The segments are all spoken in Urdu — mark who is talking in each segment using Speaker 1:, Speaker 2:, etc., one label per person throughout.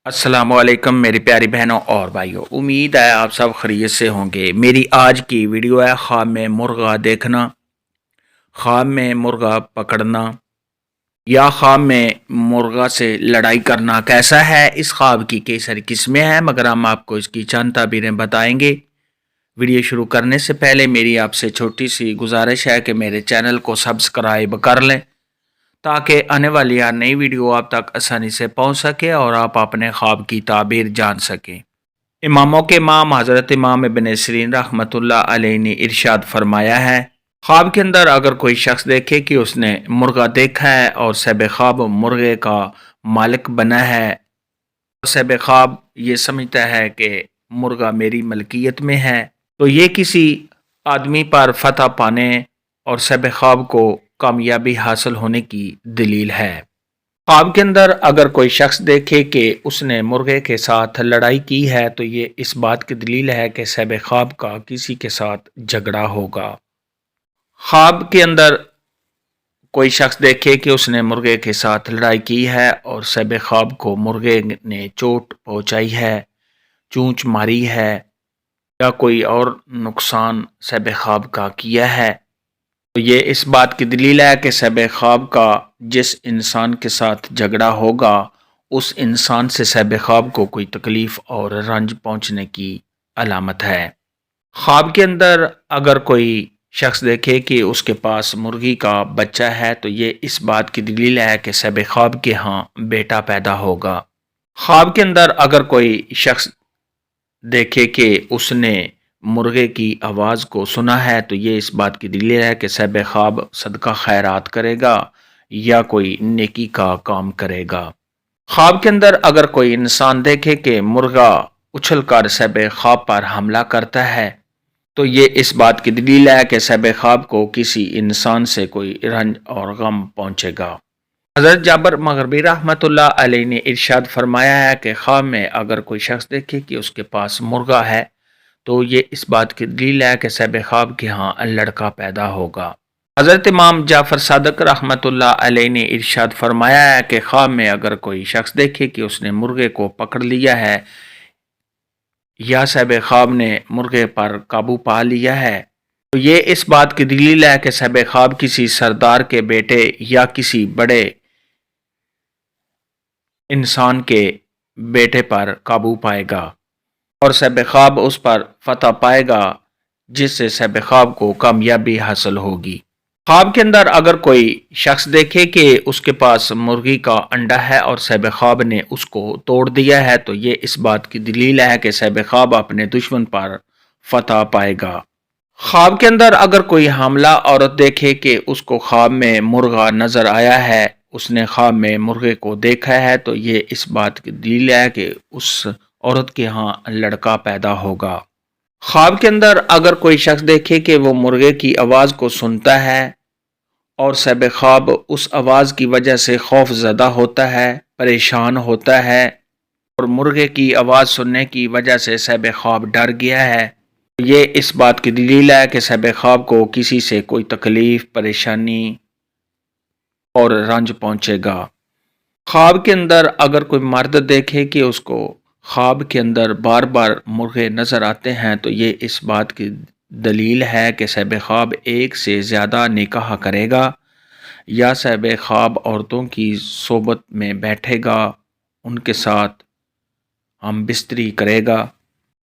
Speaker 1: السلام علیکم میری پیاری بہنوں اور بھائیوں، امید ہے آپ سب خیریت سے ہوں گے۔ میری آج کی ویڈیو ہے خواب میں مرغا دیکھنا، خواب میں مرغا پکڑنا یا خواب میں مرغا سے لڑائی کرنا کیسا ہے۔ اس خواب کی کئی ساری قسمیں ہیں مگر ہم آپ کو اس کی چند تعبیریں بتائیں گے۔ ویڈیو شروع کرنے سے پہلے میری آپ سے چھوٹی سی گزارش ہے کہ میرے چینل کو سبسکرائب کر لیں تاکہ آنے والی ہر نئی ویڈیو آپ تک آسانی سے پہنچ سکے اور آپ اپنے خواب کی تعبیر جان سکیں۔ اماموں کے امام حضرت امام ابن سیرین رحمۃ اللہ علیہ نے ارشاد فرمایا ہے، خواب کے اندر اگر کوئی شخص دیکھے کہ اس نے مرغا دیکھا ہے اور صاحب خواب مرغے کا مالک بنا ہے، اور صاحب خواب یہ سمجھتا ہے کہ مرغا میری ملکیت میں ہے، تو یہ کسی آدمی پر فتح پانے اور صاحب خواب کو کامیابی حاصل ہونے کی دلیل ہے۔ خواب کے اندر اگر کوئی شخص دیکھے کہ اس نے مرغے کے ساتھ لڑائی کی ہے تو یہ اس بات کی دلیل ہے کہ صاحب خواب کا کسی کے ساتھ جھگڑا ہوگا۔ خواب کے اندر کوئی شخص دیکھے کہ اس نے مرغے کے ساتھ لڑائی کی ہے اور صاحب خواب کو مرغے نے چوٹ پہنچائی ہے، چونچ ماری ہے یا کوئی اور نقصان صاحب خواب کا کیا ہے، تو یہ اس بات کی دلیل ہے کہ صاحب خواب کا جس انسان کے ساتھ جھگڑا ہوگا اس انسان سے صاحب خواب کو کوئی تکلیف اور رنج پہنچنے کی علامت ہے۔ خواب کے اندر اگر کوئی شخص دیکھے کہ اس کے پاس مرغی کا بچہ ہے تو یہ اس بات کی دلیل ہے کہ صاحب خواب کے ہاں بیٹا پیدا ہوگا۔ خواب کے اندر اگر کوئی شخص دیکھے کہ اس نے مرغے کی آواز کو سنا ہے تو یہ اس بات کی دلیل ہے کہ صاحب خواب صدقہ خیرات کرے گا یا کوئی نیکی کا کام کرے گا۔ خواب کے اندر اگر کوئی انسان دیکھے کہ مرغا اچھل کر صاحب خواب پر حملہ کرتا ہے تو یہ اس بات کی دلیل ہے کہ صاحب خواب کو کسی انسان سے کوئی رنج اور غم پہنچے گا۔ حضرت جابر مغربی رحمۃ اللہ علیہ نے ارشاد فرمایا ہے کہ خواب میں اگر کوئی شخص دیکھے کہ اس کے پاس مرغا ہے تو یہ اس بات کی دلیل ہے کہ صاحب خواب کے ہاں لڑکا پیدا ہوگا۔ حضرت امام جعفر صادق رحمۃ اللہ علیہ نے ارشاد فرمایا ہے کہ خواب میں اگر کوئی شخص دیکھے کہ اس نے مرغے کو پکڑ لیا ہے یا صاحب خواب نے مرغے پر قابو پا لیا ہے تو یہ اس بات کی دلیل ہے کہ صاحب خواب کسی سردار کے بیٹے یا کسی بڑے انسان کے بیٹے پر قابو پائے گا اور صاحب خواب اس پر فتح پائے گا جس سے صاحب خواب کو کامیابی حاصل ہوگی۔ خواب کے اندر اگر کوئی شخص دیکھے کہ اس کے پاس مرغی کا انڈا ہے اور صاحب خواب نے اس کو توڑ دیا ہے تو یہ اس بات کی دلیل ہے کہ صاحب خواب اپنے دشمن پر فتح پائے گا۔ خواب کے اندر اگر کوئی حاملہ عورت دیکھے کہ اس کو خواب میں مرغا نظر آیا ہے، اس نے خواب میں مرغے کو دیکھا ہے تو یہ اس بات کی دلیل ہے کہ اس عورت کے ہاں لڑکا پیدا ہوگا۔ خواب کے اندر اگر کوئی شخص دیکھے کہ وہ مرغے کی آواز کو سنتا ہے اور صاحب خواب اس آواز کی وجہ سے خوف زدہ ہوتا ہے، پریشان ہوتا ہے اور مرغے کی آواز سننے کی وجہ سے صاحب خواب ڈر گیا ہے، یہ اس بات کی دلیل ہے کہ صاحب خواب کو کسی سے کوئی تکلیف، پریشانی اور رنج پہنچے گا۔ خواب کے اندر اگر کوئی مرد دیکھے کہ اس کو خواب کے اندر بار بار مرغے نظر آتے ہیں تو یہ اس بات کی دلیل ہے کہ صاحب خواب ایک سے زیادہ نکاح کرے گا یا صاحب خواب عورتوں کی صحبت میں بیٹھے گا، ان کے ساتھ ہم بستری کرے گا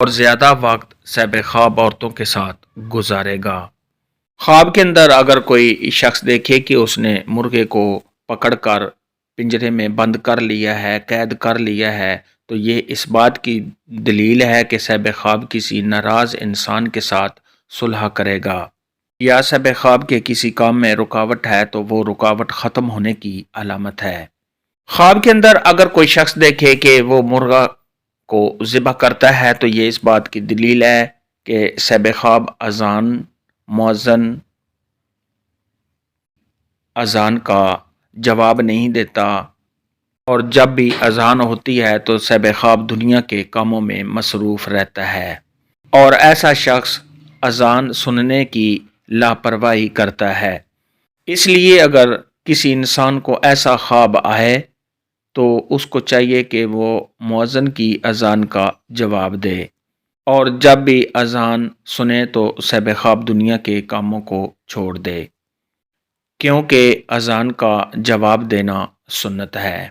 Speaker 1: اور زیادہ وقت صاحب خواب عورتوں کے ساتھ گزارے گا۔ خواب کے اندر اگر کوئی شخص دیکھے کہ اس نے مرغے کو پکڑ کر پنجرے میں بند کر لیا ہے، قید کر لیا ہے تو یہ اس بات کی دلیل ہے کہ صاحب خواب کسی ناراض انسان کے ساتھ صلح کرے گا یا صاحب خواب کے کسی کام میں رکاوٹ ہے تو وہ رکاوٹ ختم ہونے کی علامت ہے۔ خواب کے اندر اگر کوئی شخص دیکھے کہ وہ مرغا کو ذبح کرتا ہے تو یہ اس بات کی دلیل ہے کہ صاحب خواب مؤذن اذان کا جواب نہیں دیتا اور جب بھی اذان ہوتی ہے تو صاحب خواب دنیا کے کاموں میں مصروف رہتا ہے اور ایسا شخص اذان سننے کی لاپرواہی کرتا ہے۔ اس لیے اگر کسی انسان کو ایسا خواب آئے تو اس کو چاہیے کہ وہ مؤذن کی اذان کا جواب دے، اور جب بھی اذان سنے تو صاحب خواب دنیا کے کاموں کو چھوڑ دے، کیونکہ اذان کا جواب دینا سنت ہے۔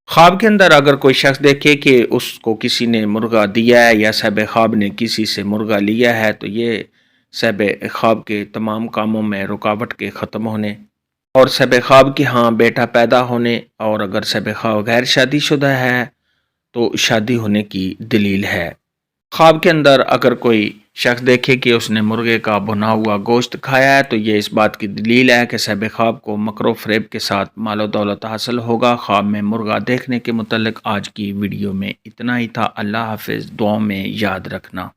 Speaker 1: خواب کے اندر اگر کوئی شخص دیکھے کہ اس کو کسی نے مرغا دیا ہے یا صاحب خواب نے کسی سے مرغا لیا ہے، تو یہ صاحب خواب کے تمام کاموں میں رکاوٹ کے ختم ہونے اور صاحب خواب کے ہاں بیٹا پیدا ہونے، اور اگر صاحب خواب غیر شادی شدہ ہے تو شادی ہونے کی دلیل ہے۔ خواب کے اندر اگر کوئی شخص دیکھے کہ اس نے مرغے کا بھنا ہوا گوشت کھایا ہے، تو یہ اس بات کی دلیل ہے کہ صاحب خواب کو مکر و فریب کے ساتھ مال و دولت حاصل ہوگا۔ خواب میں مرغا دیکھنے کے متعلق آج کی ویڈیو میں اتنا ہی تھا۔ اللہ حافظ، دعاؤں میں یاد رکھنا۔